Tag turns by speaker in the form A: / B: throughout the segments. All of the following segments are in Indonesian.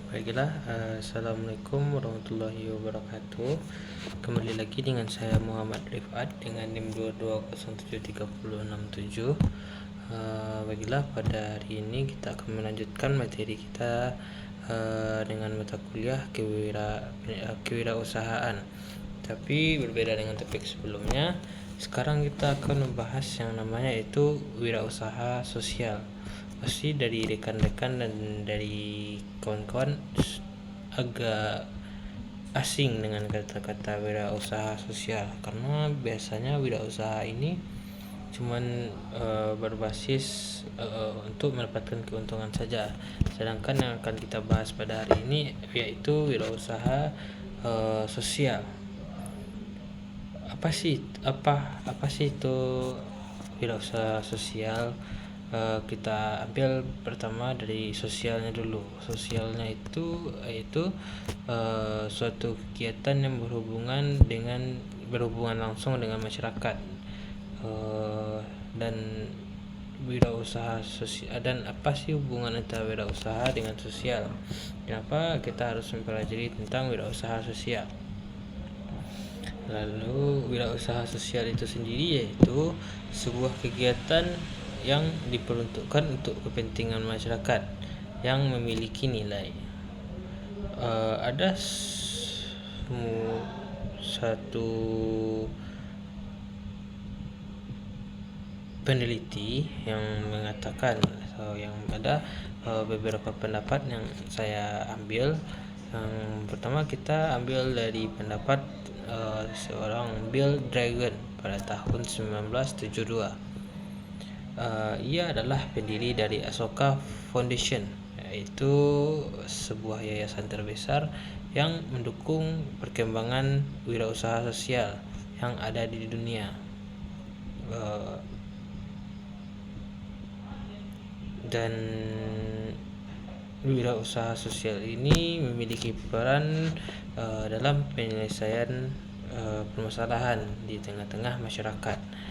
A: Baiklah, Assalamualaikum warahmatullahi wabarakatuh. Kembali lagi dengan saya Muhammad Rifat dengan NIM 22073067. Baiklah, pada hari ini kita akan melanjutkan materi kita dengan mata kuliah kewirausahaan. Tapi berbeda dengan topik sebelumnya, sekarang kita akan membahas yang namanya itu wirausaha sosial. Pasti dari rekan-rekan dan dari kawan-kawan agak asing dengan kata-kata wirausaha sosial, karena biasanya wirausaha ini cuman berbasis untuk mendapatkan keuntungan saja. Sedangkan yang akan kita bahas pada hari ini yaitu wirausaha sosial. Apa sih itu wirausaha sosial? Kita ambil pertama dari sosialnya dulu. Sosialnya itu yaitu suatu kegiatan yang berhubungan langsung dengan masyarakat, dan wirausaha sosial. Dan apa sih hubungan antara wirausaha dengan sosial? Kenapa kita harus mempelajari tentang wirausaha sosial? Lalu wirausaha sosial itu sendiri yaitu sebuah kegiatan yang diperuntukkan untuk kepentingan masyarakat yang memiliki nilai. Ada satu peneliti yang mengatakan, yang ada beberapa pendapat yang saya ambil. Yang pertama kita ambil dari pendapat seorang Bill Dragon pada tahun 1972. Ia adalah pendiri dari Asoka Foundation, yaitu sebuah yayasan terbesar yang mendukung perkembangan wirausaha sosial yang ada di dunia. Dan wirausaha sosial ini memiliki peran dalam penyelesaian permasalahan di tengah-tengah masyarakat.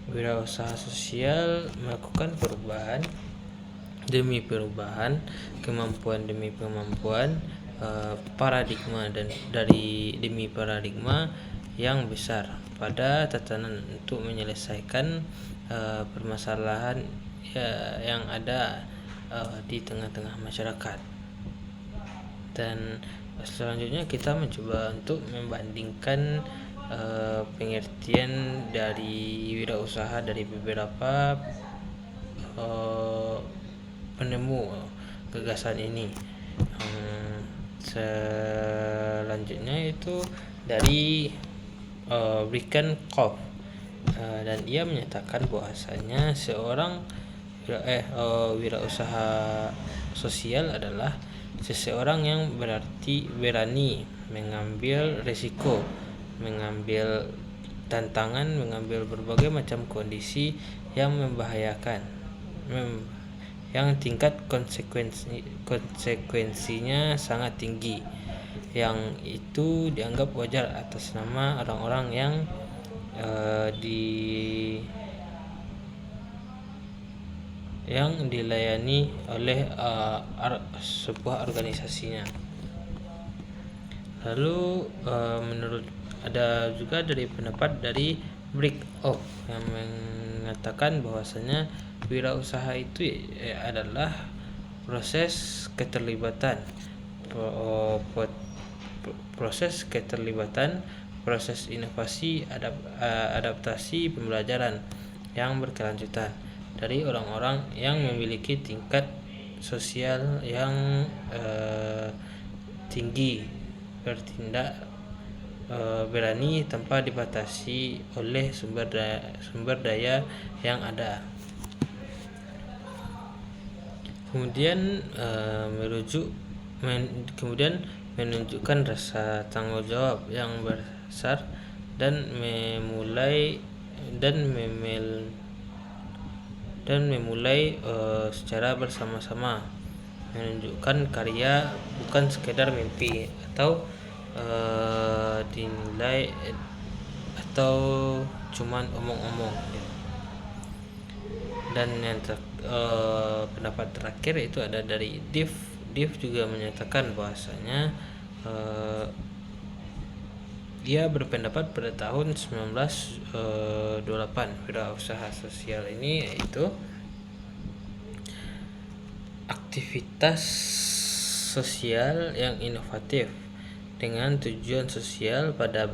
A: Wirausaha sosial melakukan perubahan demi perubahan, kemampuan demi kemampuan, paradigma demi paradigma yang besar pada tatanan untuk menyelesaikan permasalahan yang ada di tengah-tengah masyarakat. Dan selanjutnya kita mencoba untuk membandingkan pengertian dari wirausaha dari beberapa penemu gagasan ini. Selanjutnya itu dari Brigham Koch, dan ia menyatakan bahwasanya seorang wirausaha sosial adalah seseorang yang berani mengambil risiko, mengambil tantangan, mengambil berbagai macam kondisi yang membahayakan, yang tingkat konsekuensinya sangat tinggi, yang itu dianggap wajar atas nama orang-orang yang dilayani oleh sebuah organisasinya. Lalu ada juga dari pendapat dari Brigham yang mengatakan bahwasanya wirausaha itu adalah proses keterlibatan, proses inovasi, adaptasi, pembelajaran yang berkelanjutan dari orang-orang yang memiliki tingkat sosial yang tinggi, bertindak berani tanpa dibatasi oleh sumber daya yang ada. Kemudian menunjukkan rasa tanggung jawab yang besar dan memulai secara bersama-sama, menunjukkan karya bukan sekedar mimpi atau dinilai atau cuman omong-omong. Dan yang pendapat terakhir itu ada dari Div. Div juga menyatakan bahwasanya ia berpendapat pada tahun 1928 wirausaha sosial ini yaitu aktivitas sosial yang inovatif dengan tujuan sosial pada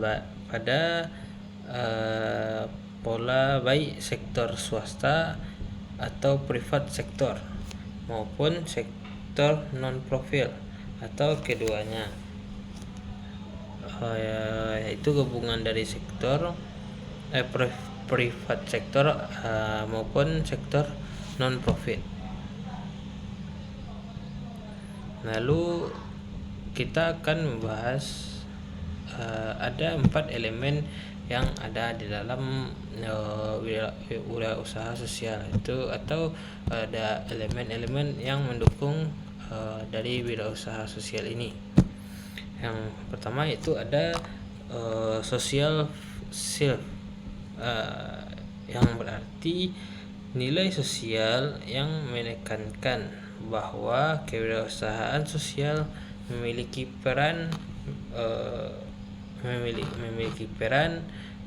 A: pola baik sektor swasta atau privat sektor maupun sektor non-profit atau keduanya, yaitu gabungan dari sektor privat sektor maupun sektor non-profit. Lalu kita akan membahas ada 4 elemen yang ada di dalam wirausaha sosial itu, atau ada elemen-elemen yang mendukung dari wirausaha sosial ini. Yang pertama itu ada social self, yang berarti nilai sosial yang menekankan bahwa kewirausahaan sosial memiliki peran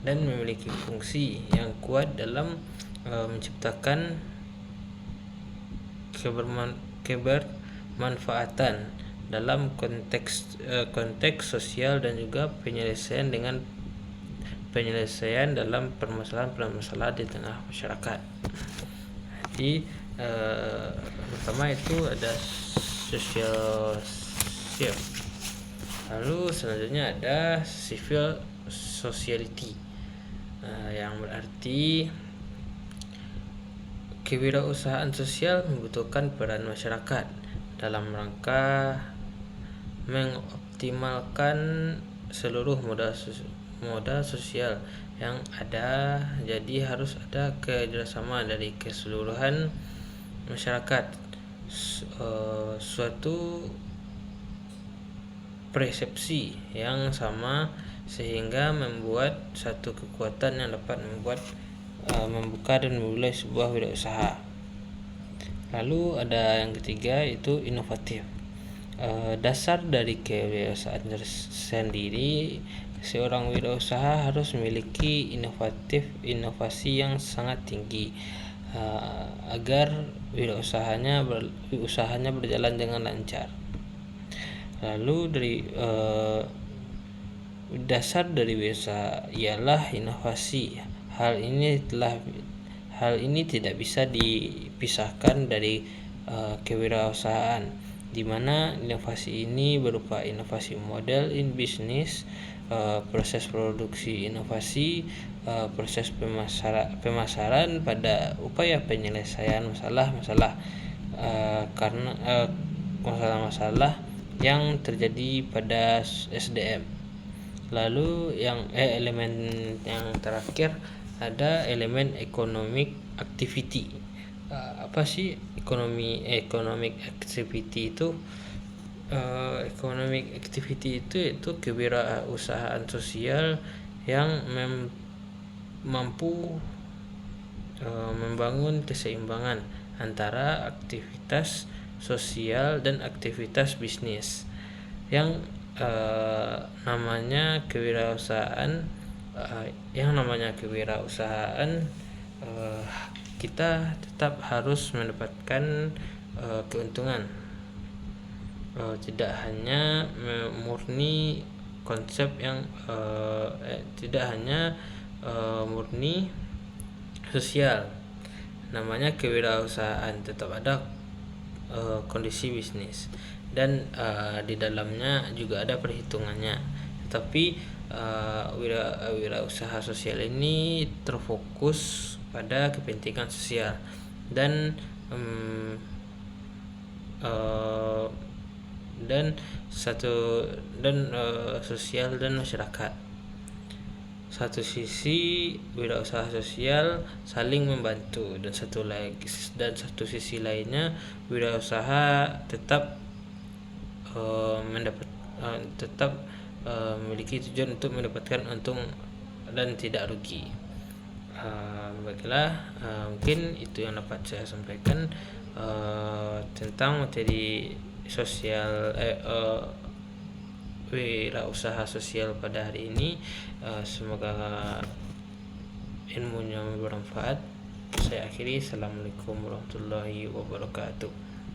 A: dan memiliki fungsi yang kuat dalam menciptakan kebermanfaatan dalam konteks sosial dan juga penyelesaian dalam permasalahan di tengah masyarakat. Jadi pertama itu ada social self. Lalu selanjutnya ada civil sociality, yang berarti kewirausahaan sosial membutuhkan peran masyarakat dalam rangka mengoptimalkan seluruh moda sosial yang ada. Jadi harus ada kerjasama dari keseluruhan masyarakat, suatu persepsi yang sama sehingga membuat satu kekuatan yang dapat membuka dan memulai sebuah wirausaha. Lalu ada yang ketiga itu inovatif. Dasar dari kewirausahaan sendiri, seorang wirausaha harus memiliki inovasi yang sangat tinggi agar usahanya berjalan dengan lancar. Lalu dari dasar dari wirausaha ialah inovasi. Hal ini tidak bisa dipisahkan dari kewirausahaan, di mana inovasi ini berupa inovasi model in business, proses produksi inovasi, proses pemasaran pada upaya penyelesaian masalah-masalah yang terjadi pada SDM. Lalu elemen yang terakhir ada elemen economic activity. Apa sih economic activity itu? Economic activity itu kewirausahaan sosial yang mampu membangun keseimbangan antara aktivitas sosial dan aktivitas bisnis. Yang namanya kewirausahaan kita tetap harus mendapatkan keuntungan, tidak hanya murni konsep yang tidak hanya murni sosial. Namanya kewirausahaan tetap ada kondisi bisnis dan di dalamnya juga ada perhitungannya. Tetapi wirausaha sosial ini terfokus pada kepentingan sosial dan sosial dan masyarakat. Satu sisi wirausaha sosial saling membantu, dan satu sisi lainnya wirausaha tetap memiliki tujuan untuk mendapatkan untung dan tidak rugi. Baiklah, mungkin itu yang dapat saya sampaikan. tentang materi sosial wirausaha sosial pada hari ini. Semoga ilmunya bermanfaat. Saya akhiri. Assalamualaikum warahmatullahi wabarakatuh.